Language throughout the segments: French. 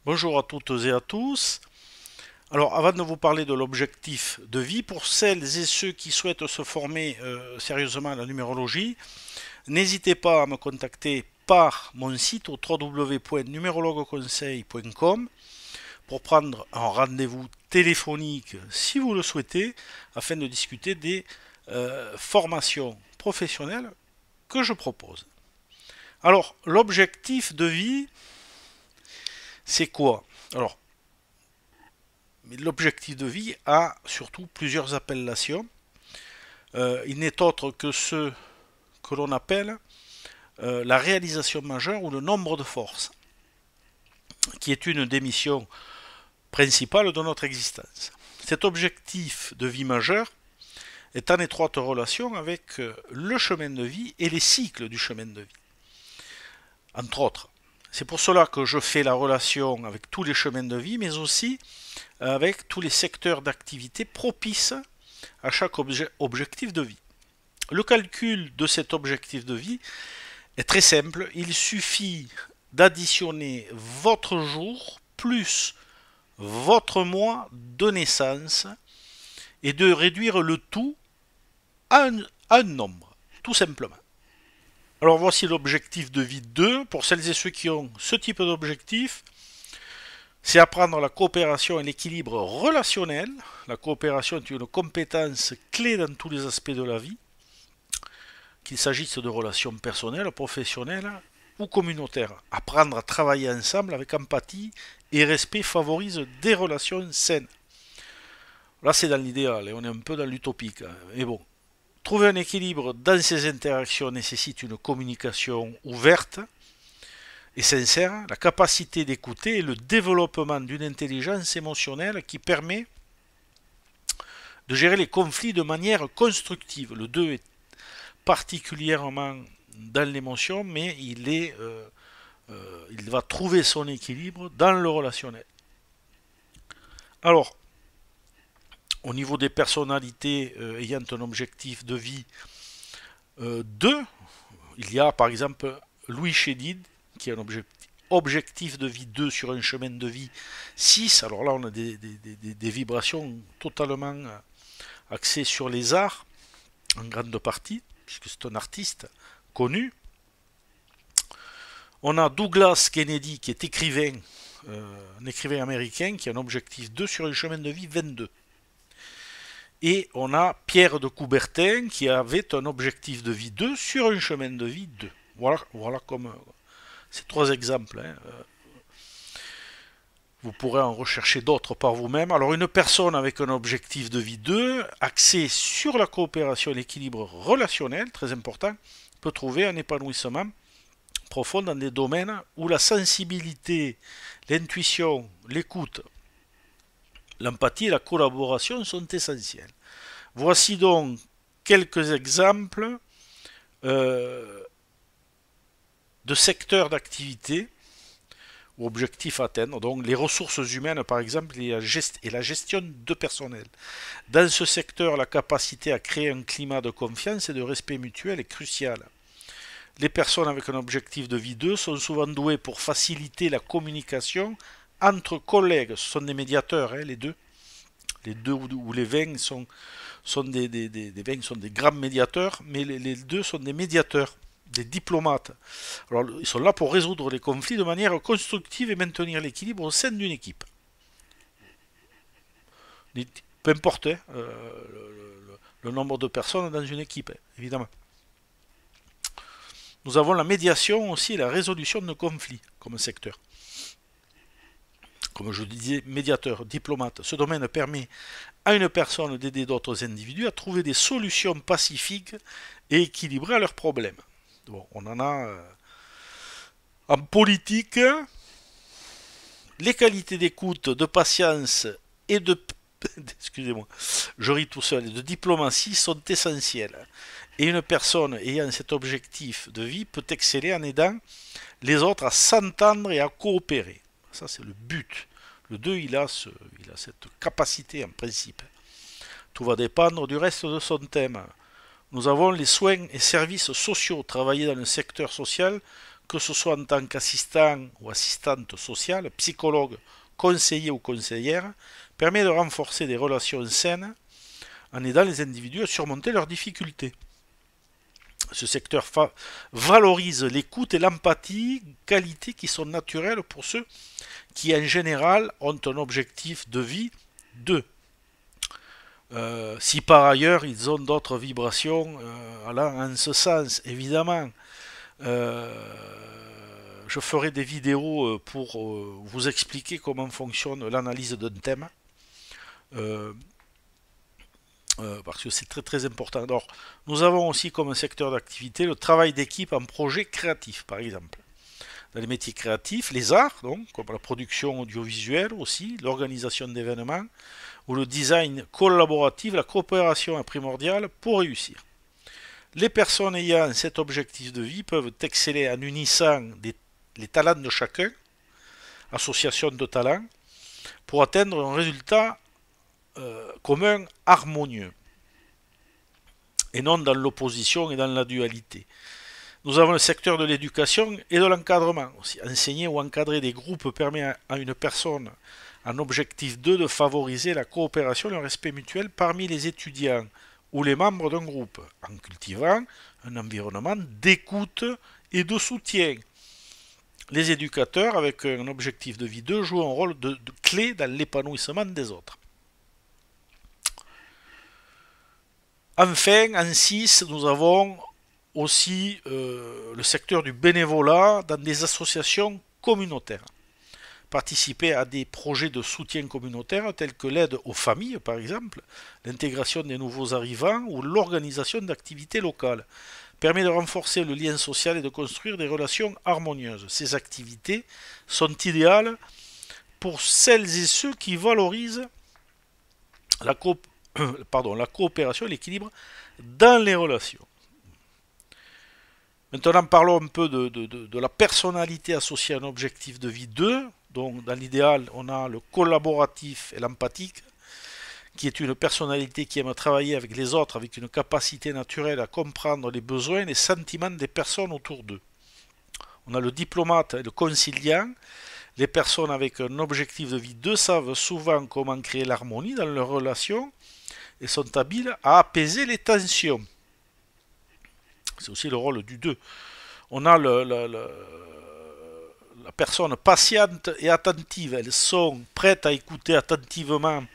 Bonjour à toutes et à tous. Alors, avant de vous parler de l'objectif de vie, pour celles et ceux qui souhaitent se former sérieusement à la numérologie, n'hésitez pas à me contacter par mon site au www.numérologueconseil.com pour prendre un rendez-vous téléphonique si vous le souhaitez, afin de discuter des formations professionnelles que je propose. Alors, l'objectif de vie, c'est quoi? Alors, l'objectif de vie a surtout plusieurs appellations. Il n'est autre que ce que l'on appelle la réalisation majeure ou le nombre de forces, qui est une des missions principales de notre existence. Cet objectif de vie majeur est en étroite relation avec le chemin de vie et les cycles du chemin de vie, entre autres. C'est pour cela que je fais la relation avec tous les chemins de vie, mais aussi avec tous les secteurs d'activité propices à chaque objectif de vie. Le calcul de cet objectif de vie est très simple. Il suffit d'additionner votre jour plus votre mois de naissance et de réduire le tout à un nombre, tout simplement. Alors voici l'objectif de vie 2. Pour celles et ceux qui ont ce type d'objectif, c'est apprendre la coopération et l'équilibre relationnel. La coopération est une compétence clé dans tous les aspects de la vie, qu'il s'agisse de relations personnelles, professionnelles ou communautaires. Apprendre à travailler ensemble avec empathie et respect favorise des relations saines. Là, c'est dans l'idéal et on est un peu dans l'utopique. Mais bon, trouver un équilibre dans ces interactions nécessite une communication ouverte et sincère, la capacité d'écouter et le développement d'une intelligence émotionnelle qui permet de gérer les conflits de manière constructive. Le 2 est particulièrement dans l'émotion, mais il va trouver son équilibre dans le relationnel. Alors, au niveau des personnalités ayant un objectif de vie 2, il y a par exemple Louis Chédid, qui a un objectif de vie 2 sur un chemin de vie 6. Alors là, on a des vibrations totalement axées sur les arts, en grande partie, puisque c'est un artiste connu. On a Douglas Kennedy, qui est un écrivain américain, qui a un objectif 2 sur un chemin de vie 22. Et on a Pierre de Coubertin, qui avait un objectif de vie 2 sur un chemin de vie 2. Voilà comme ces trois exemples. Vous pourrez en rechercher d'autres par vous-même. Alors une personne avec un objectif de vie 2, axé sur la coopération et l'équilibre relationnel, très important, peut trouver un épanouissement profond dans des domaines où la sensibilité, l'intuition, l'écoute, l'empathie et la collaboration sont essentielles. Voici donc quelques exemples de secteurs d'activité ou objectifs à atteindre. Donc les ressources humaines, par exemple, et la gestion de personnel. Dans ce secteur, la capacité à créer un climat de confiance et de respect mutuel est cruciale. Les personnes avec un objectif de vie 2 sont souvent douées pour faciliter la communication entre collègues. Ce sont des médiateurs, les deux. Les deux ou les 20 sont des 20 sont des grands médiateurs, mais les deux sont des médiateurs, des diplomates. Alors, ils sont là pour résoudre les conflits de manière constructive et maintenir l'équilibre au sein d'une équipe. Peu importe le nombre de personnes dans une équipe, évidemment. Nous avons la médiation aussi et la résolution de conflits comme secteur. Comme je disais, médiateur, diplomate. Ce domaine permet à une personne d'aider d'autres individus à trouver des solutions pacifiques et équilibrées à leurs problèmes. Bon, on en a en politique. Les qualités d'écoute, de patience et de excusez-moi, je ris tout seul, de diplomatie sont essentielles. Et une personne ayant cet objectif de vie peut exceller en aidant les autres à s'entendre et à coopérer. Ça, c'est le but. Le 2, il a cette capacité en principe. Tout va dépendre du reste de son thème. Nous avons les soins et services sociaux. Travailler dans le secteur social que ce soit en tant qu'assistant ou assistante sociale, psychologue, conseiller ou conseillère, permet de renforcer des relations saines en aidant les individus à surmonter leurs difficultés. Ce secteur valorise l'écoute et l'empathie, qualités qui sont naturelles pour ceux qui en général ont un objectif de vie 2. Si par ailleurs ils ont d'autres vibrations allant en ce sens, évidemment, je ferai des vidéos pour vous expliquer comment fonctionne l'analyse d'un thème. Parce que c'est très très important. Alors, nous avons aussi comme secteur d'activité le travail d'équipe en projet créatif, par exemple. Dans les métiers créatifs, les arts, donc, comme la production audiovisuelle aussi, l'organisation d'événements, ou le design collaboratif, la coopération est primordiale pour réussir. Les personnes ayant cet objectif de vie peuvent exceller en unissant les talents de chacun, association de talents, pour atteindre un résultat commun harmonieux, et non dans l'opposition et dans la dualité. Nous avons le secteur de l'éducation et de l'encadrement aussi. Enseigner ou encadrer des groupes permet à une personne en objectif 2 de favoriser la coopération et le respect mutuel parmi les étudiants ou les membres d'un groupe, en cultivant un environnement d'écoute et de soutien. Les éducateurs, avec un objectif de vie 2, jouent un rôle de clé dans l'épanouissement des autres. Enfin, en 6, nous avons aussi le secteur du bénévolat dans des associations communautaires. Participer à des projets de soutien communautaire tels que l'aide aux familles, par exemple, l'intégration des nouveaux arrivants ou l'organisation d'activités locales permet de renforcer le lien social et de construire des relations harmonieuses. Ces activités sont idéales pour celles et ceux qui valorisent la coopération et l'équilibre dans les relations. Maintenant, parlons un peu de la personnalité associée à un objectif de vie 2. Donc, dans l'idéal, on a le collaboratif et l'empathique, qui est une personnalité qui aime travailler avec les autres, avec une capacité naturelle à comprendre les besoins et les sentiments des personnes autour d'eux. On a le diplomate et le conciliant. Les personnes avec un objectif de vie 2 savent souvent comment créer l'harmonie dans leurs relations et sont habiles à apaiser les tensions. C'est aussi le rôle du 2. On a la personne patiente et attentive. Elles sont prêtes à écouter attentivement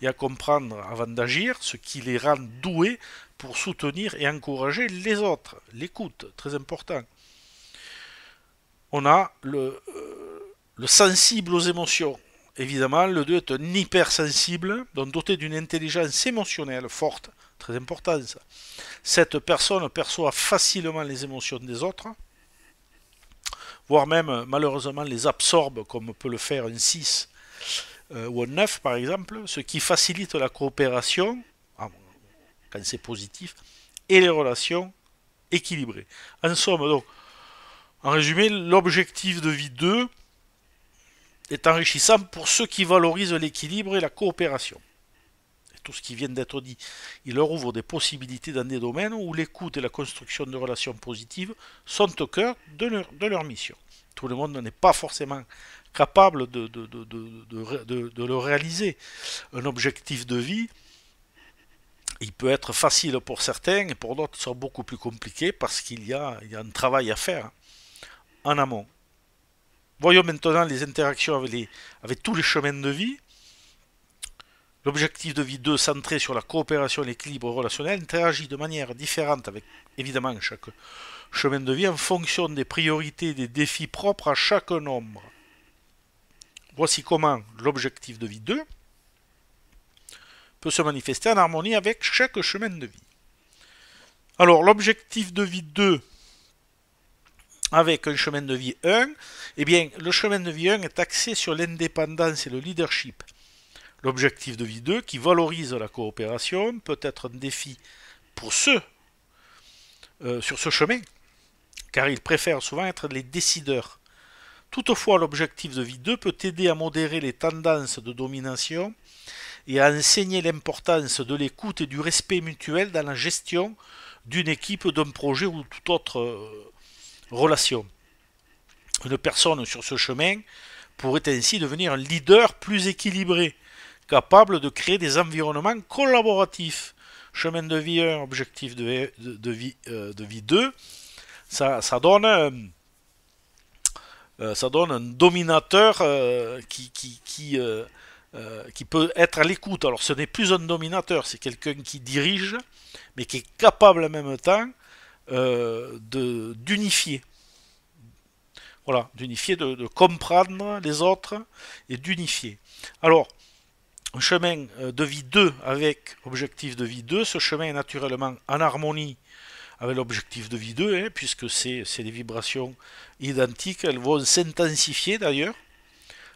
et à comprendre avant d'agir, ce qui les rend douées pour soutenir et encourager les autres. L'écoute, très important. On a le sensible aux émotions. Évidemment, le 2 est un hypersensible, donc doté d'une intelligence émotionnelle forte. Très important ça. Cette personne perçoit facilement les émotions des autres, voire même malheureusement les absorbe comme peut le faire un 6 ou un 9 par exemple, ce qui facilite la coopération, quand c'est positif, et les relations équilibrées. En somme, donc, en résumé, l'objectif de vie 2 est enrichissant pour ceux qui valorisent l'équilibre et la coopération. Et tout ce qui vient d'être dit, il leur ouvre des possibilités dans des domaines où l'écoute et la construction de relations positives sont au cœur de leur mission. Tout le monde n'est pas forcément capable de le réaliser. Un objectif de vie, il peut être facile pour certains et pour d'autres, il sera beaucoup plus compliqué parce qu'il y a un travail à faire en amont. Voyons maintenant les interactions avec tous les chemins de vie. L'objectif de vie 2, centré sur la coopération et l'équilibre relationnel, interagit de manière différente avec, évidemment, chaque chemin de vie en fonction des priorités et des défis propres à chaque nombre. Voici comment l'objectif de vie 2 peut se manifester en harmonie avec chaque chemin de vie. Alors, l'objectif de vie 2 avec un chemin de vie 1, eh bien, le chemin de vie 1 est axé sur l'indépendance et le leadership. L'objectif de vie 2, qui valorise la coopération, peut être un défi pour ceux sur ce chemin, car ils préfèrent souvent être les décideurs. Toutefois, l'objectif de vie 2 peut aider à modérer les tendances de domination et à enseigner l'importance de l'écoute et du respect mutuel dans la gestion d'une équipe, d'un projet ou toute autre relation. Une personne sur ce chemin pourrait ainsi devenir un leader plus équilibré, capable de créer des environnements collaboratifs. Chemin de vie 1, objectif de vie 2, ça donne un dominateur qui peut être à l'écoute. Alors ce n'est plus un dominateur, c'est quelqu'un qui dirige, mais qui est capable en même temps d'unifier. Voilà, d'unifier, de comprendre les autres et d'unifier. Alors, un chemin de vie 2 avec objectif de vie 2, ce chemin est naturellement en harmonie avec l'objectif de vie 2, puisque c'est des vibrations identiques, elles vont s'intensifier d'ailleurs,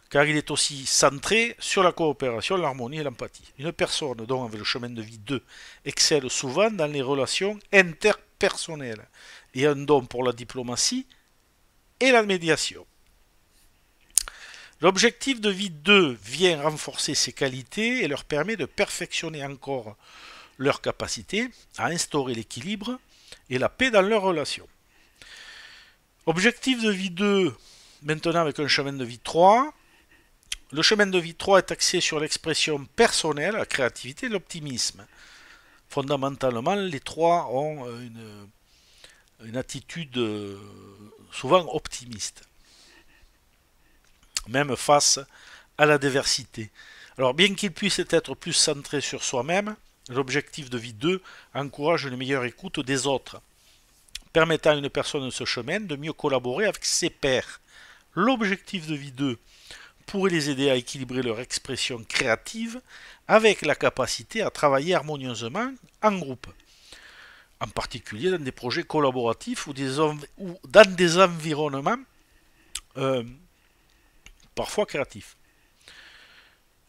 car il est aussi centré sur la coopération, l'harmonie et l'empathie. Une personne donc avec le chemin de vie 2 excelle souvent dans les relations interpersonnelles et a un don pour la diplomatie et la médiation. L'objectif de vie 2 vient renforcer ces qualités et leur permet de perfectionner encore leur capacité à instaurer l'équilibre et la paix dans leurs relations. Objectif de vie 2, maintenant avec un chemin de vie 3. Le chemin de vie 3 est axé sur l'expression personnelle, la créativité et l'optimisme. Fondamentalement, les trois ont une attitude souvent optimiste, même face à la diversité. Alors bien qu'il puisse être plus centré sur soi-même, l'objectif de vie 2 encourage une meilleure écoute des autres, permettant à une personne de ce chemin de mieux collaborer avec ses pairs. L'objectif de vie 2 pourrait les aider à équilibrer leur expression créative avec la capacité à travailler harmonieusement en groupe, en particulier dans des projets collaboratifs ou dans des environnements parfois créatifs.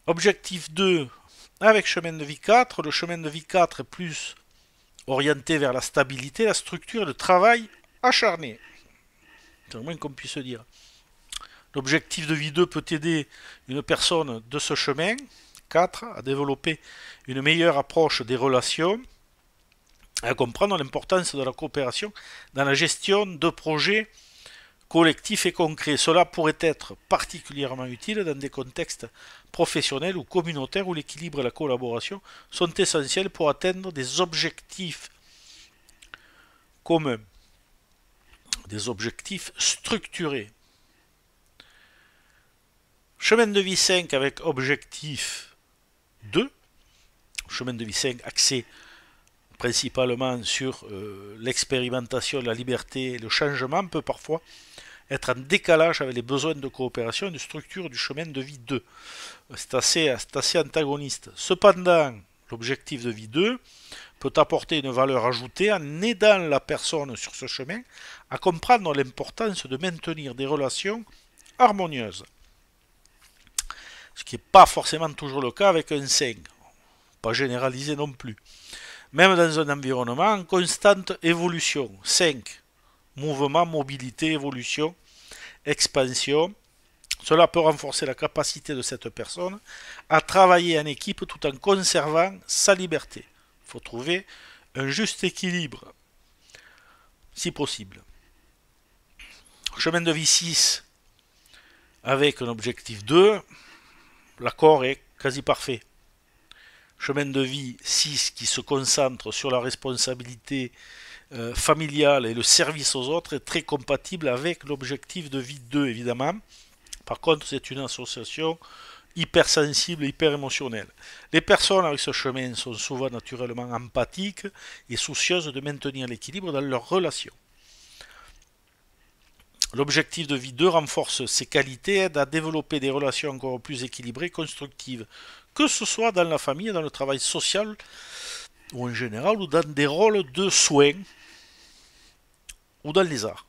Objectif 2, avec chemin de vie 4, le chemin de vie 4 est plus orienté vers la stabilité, la structure et le travail acharné. C'est le moins qu'on puisse dire. L'objectif de vie 2 peut aider une personne de ce chemin, 4, à développer une meilleure approche des relations, à comprendre l'importance de la coopération dans la gestion de projets collectifs et concrets. Cela pourrait être particulièrement utile dans des contextes professionnels ou communautaires où l'équilibre et la collaboration sont essentiels pour atteindre des objectifs communs, des objectifs structurés. Chemin de vie 5 avec objectif 2, chemin de vie 5 axé principalement sur l'expérimentation, la liberté et le changement, peut parfois être en décalage avec les besoins de coopération et de structure du chemin de vie 2. C'est assez antagoniste. Cependant, l'objectif de vie 2 peut apporter une valeur ajoutée en aidant la personne sur ce chemin à comprendre l'importance de maintenir des relations harmonieuses. Ce qui n'est pas forcément toujours le cas avec un 5. Pas généralisé non plus. Même dans un environnement en constante évolution. 5. Mouvement, mobilité, évolution, expansion. Cela peut renforcer la capacité de cette personne à travailler en équipe tout en conservant sa liberté. Il faut trouver un juste équilibre, si possible. Chemin de vie 6, avec un objectif 2, l'accord est quasi parfait. Chemin de vie 6 qui se concentre sur la responsabilité familiale et le service aux autres est très compatible avec l'objectif de vie 2 évidemment. Par contre, c'est une association hypersensible et hyper émotionnelle. Les personnes avec ce chemin sont souvent naturellement empathiques et soucieuses de maintenir l'équilibre dans leurs relations. L'objectif de vie 2 renforce ces qualités et aide à développer des relations encore plus équilibrées et constructives, que ce soit dans la famille, dans le travail social ou en général, ou dans des rôles de soins ou dans les arts.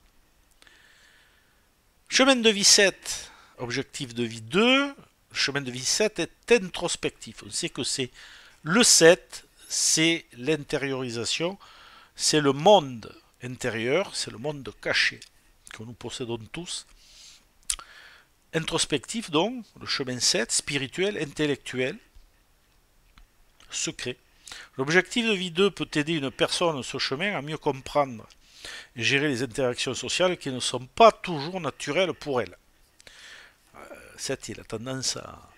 Chemin de vie 7, objectif de vie 2, chemin de vie 7 est introspectif. On sait que c'est le 7, c'est l'intériorisation, c'est le monde intérieur, c'est le monde caché que nous possédons tous. Introspectif donc, le chemin 7, spirituel, intellectuel, secret. L'objectif de vie 2 peut aider une personne ce chemin à mieux comprendre et gérer les interactions sociales qui ne sont pas toujours naturelles pour elle. 7, il a tendance à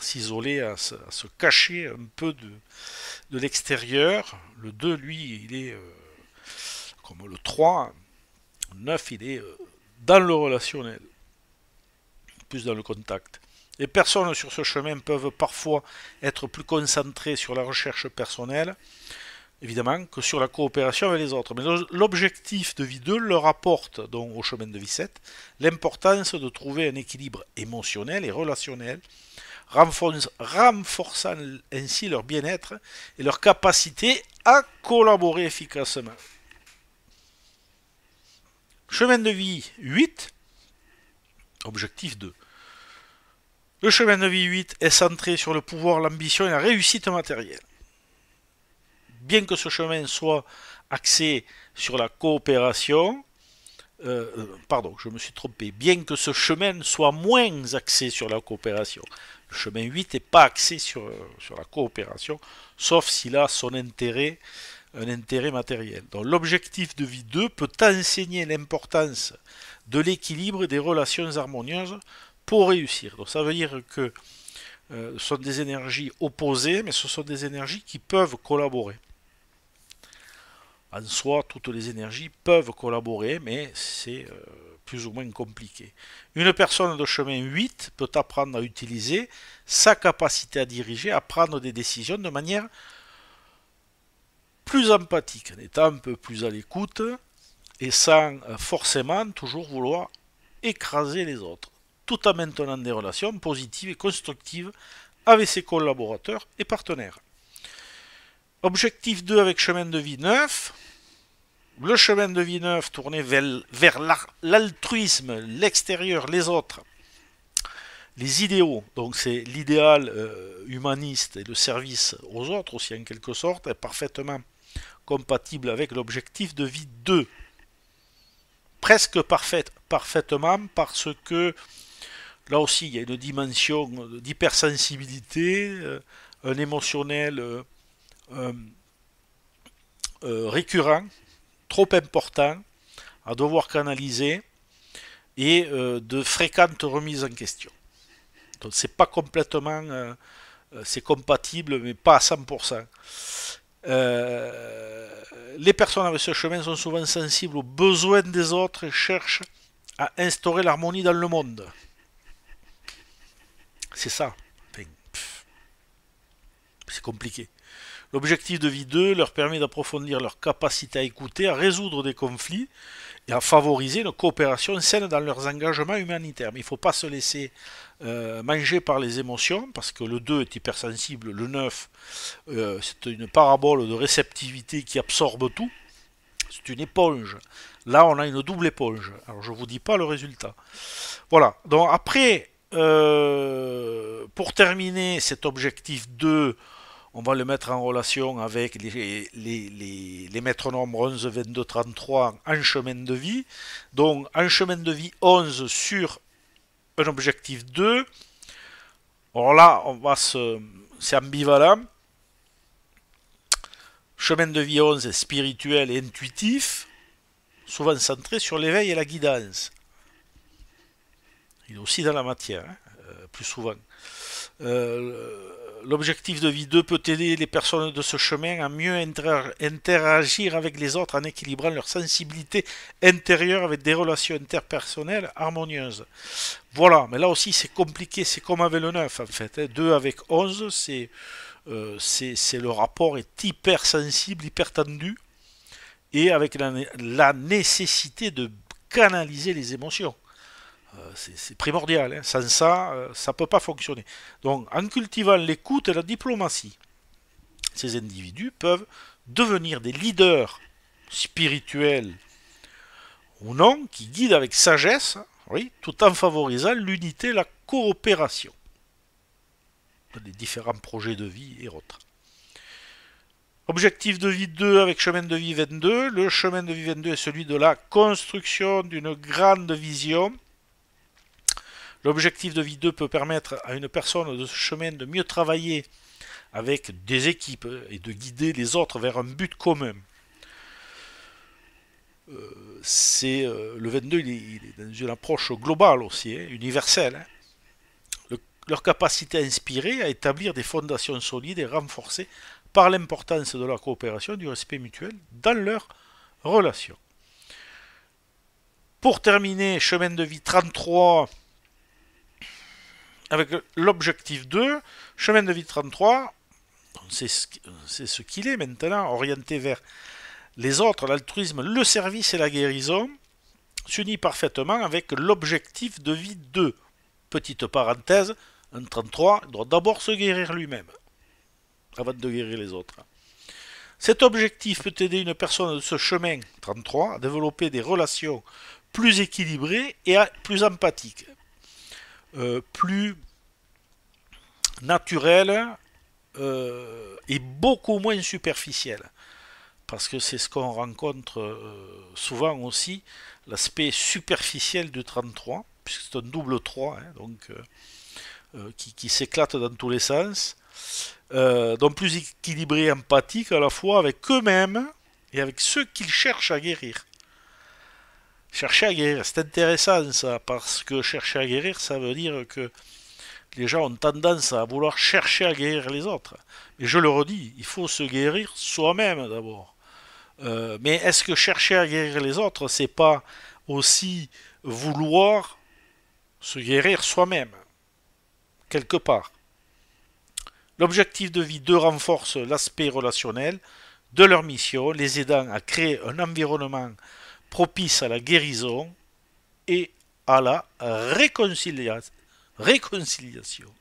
s'isoler, à se cacher un peu de l'extérieur. Le 2, lui, il est comme le 3. Le 9, il est dans le relationnel, plus dans le contact. Les personnes sur ce chemin peuvent parfois être plus concentrées sur la recherche personnelle, évidemment, que sur la coopération avec les autres. Mais l'objectif de vie 2 leur apporte, donc au chemin de vie 7, l'importance de trouver un équilibre émotionnel et relationnel, renforçant ainsi leur bien-être et leur capacité à collaborer efficacement. Chemin de vie 8, objectif 2. Le chemin de vie 8 est centré sur le pouvoir, l'ambition et la réussite matérielle. Bien que ce chemin soit axé sur la coopération, je me suis trompé, bien que ce chemin soit moins axé sur la coopération. Le chemin 8 n'est pas axé sur la coopération, sauf s'il a son intérêt, un intérêt matériel. Donc l'objectif de vie 2 peut enseigner l'importance de l'équilibre et des relations harmonieuses pour réussir. Donc ça veut dire que ce sont des énergies opposées, mais ce sont des énergies qui peuvent collaborer. En soi, toutes les énergies peuvent collaborer, mais c'est plus ou moins compliqué. Une personne de chemin 8 peut apprendre à utiliser sa capacité à diriger, à prendre des décisions de manière plus empathique, en étant un peu plus à l'écoute et sans forcément toujours vouloir écraser les autres, tout en maintenant des relations positives et constructives avec ses collaborateurs et partenaires. Objectif 2 avec chemin de vie 9. Le chemin de vie 9 tourné vers l'altruisme, l'extérieur, les autres, les idéaux. Donc c'est l'idéal humaniste et le service aux autres aussi en quelque sorte est parfaitement compatible avec l'objectif de vie 2. Presque parfaitement parce que là aussi il y a une dimension d'hypersensibilité, un émotionnel récurrent, trop important à devoir canaliser et de fréquentes remises en question. Donc c'est pas complètement, c'est compatible mais pas à 100%. Les personnes avec ce chemin sont souvent sensibles aux besoins des autres et cherchent à instaurer l'harmonie dans le monde. C'est ça. C'est compliqué. L'objectif de vie 2 leur permet d'approfondir leur capacité à écouter, à résoudre des conflits et à favoriser une coopération saine dans leurs engagements humanitaires. Mais il ne faut pas se laisser manger par les émotions, parce que le 2 est hypersensible, le 9 c'est une parabole de réceptivité qui absorbe tout. C'est une éponge. Là, on a une double éponge. Alors, je ne vous dis pas le résultat. Voilà. Donc, après, pour terminer cet objectif 2, on va le mettre en relation avec les métronomes 11, 22, 33 en chemin de vie. Donc, en chemin de vie 11 sur un objectif 2. Alors là, c'est ambivalent. Chemin de vie 11 est spirituel et intuitif, souvent centré sur l'éveil et la guidance. Il est aussi dans la matière, plus souvent. L'objectif de vie 2 peut aider les personnes de ce chemin à mieux interagir avec les autres en équilibrant leur sensibilité intérieure avec des relations interpersonnelles harmonieuses. Voilà, mais là aussi c'est compliqué, c'est comme avec le 9 en fait. 2 avec 11, c'est le rapport est hyper sensible, hyper tendu, et avec la nécessité de canaliser les émotions. C'est primordial, hein. Sans ça, ça ne peut pas fonctionner. Donc, en cultivant l'écoute et la diplomatie, ces individus peuvent devenir des leaders spirituels ou non, qui guident avec sagesse, oui, tout en favorisant l'unité et la coopération des différents projets de vie et autres. Objectif de vie 2 avec chemin de vie 22. Le chemin de vie 22 est celui de la construction d'une grande vision. L'objectif de vie 2 peut permettre à une personne de ce chemin de mieux travailler avec des équipes et de guider les autres vers un but commun. Le 22, il est dans une approche globale aussi, hein, universelle. Hein. Leur capacité à inspirer, à établir des fondations solides et renforcées par l'importance de la coopération et du respect mutuel dans leurs relations. Pour terminer, chemin de vie 33, avec l'objectif 2, chemin de vie 33, c'est ce qu'il est maintenant, orienté vers les autres, l'altruisme, le service et la guérison, s'unit parfaitement avec l'objectif de vie 2. Petite parenthèse, un 33 doit d'abord se guérir lui-même, avant de guérir les autres. Cet objectif peut aider une personne de ce chemin 33 à développer des relations plus équilibrées et plus empathiques, plus naturelles et beaucoup moins superficielles. Parce que c'est ce qu'on rencontre souvent aussi, l'aspect superficiel du 33, puisque c'est un double 3, hein, donc qui s'éclate dans tous les sens. Donc plus équilibré et empathique à la fois avec eux-mêmes et avec ceux qu'ils cherchent à guérir. Chercher à guérir, c'est intéressant ça, parce que chercher à guérir, ça veut dire que les gens ont tendance à vouloir chercher à guérir les autres. Mais je le redis, il faut se guérir soi-même d'abord. Mais est-ce que chercher à guérir les autres, c'est pas aussi vouloir se guérir soi-même, quelque part? L'objectif de vie 2 renforce l'aspect relationnel de leur mission, les aidant à créer un environnement propice à la guérison et à la réconciliation.